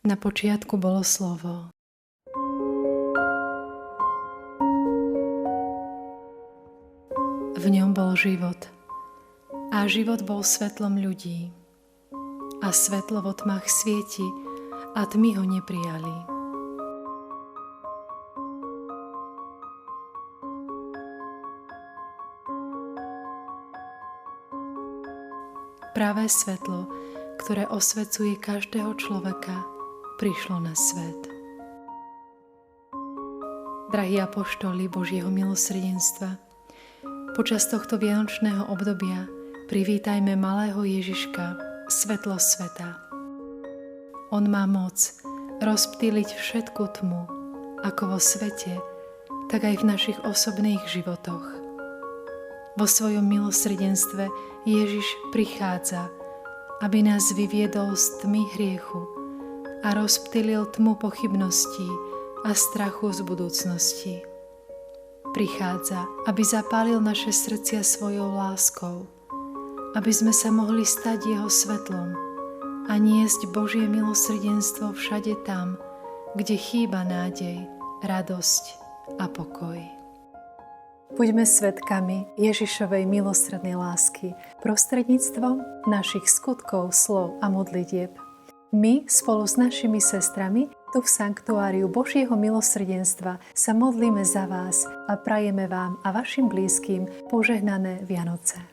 Na počiatku bolo slovo. V ňom bol život. A život bol svetlom ľudí. A svetlo vo tmách svieti, a tmy ho neprijali. Pravé svetlo, ktoré osvecuje každého človeka, prišlo na svet. Drahí apoštoli Božieho milosrdenstva, počas tohto vianočného obdobia privítajme malého Ježiška, svetlo sveta. On má moc rozptýliť všetku tmu, ako vo svete, tak aj v našich osobných životoch. Vo svojom milosrdenstve Ježiš prichádza, aby nás vyviedol z tmy hriechu a rozptýlil tmu pochybností a strachu z budúcnosti. Prichádza, aby zapálil naše srdcia svojou láskou, aby sme sa mohli stať jeho svetlom a niesť Božie milosrdenstvo všade tam, kde chýba nádej, radosť a pokoj. Buďme svedkami Ježišovej milosrdnej lásky prostredníctvom našich skutkov, slov a modlitieb. My spolu s našimi sestrami tu v Sanktuáriu Božieho milosrdenstva sa modlíme za vás a prajeme vám a vašim blízkym požehnané Vianoce.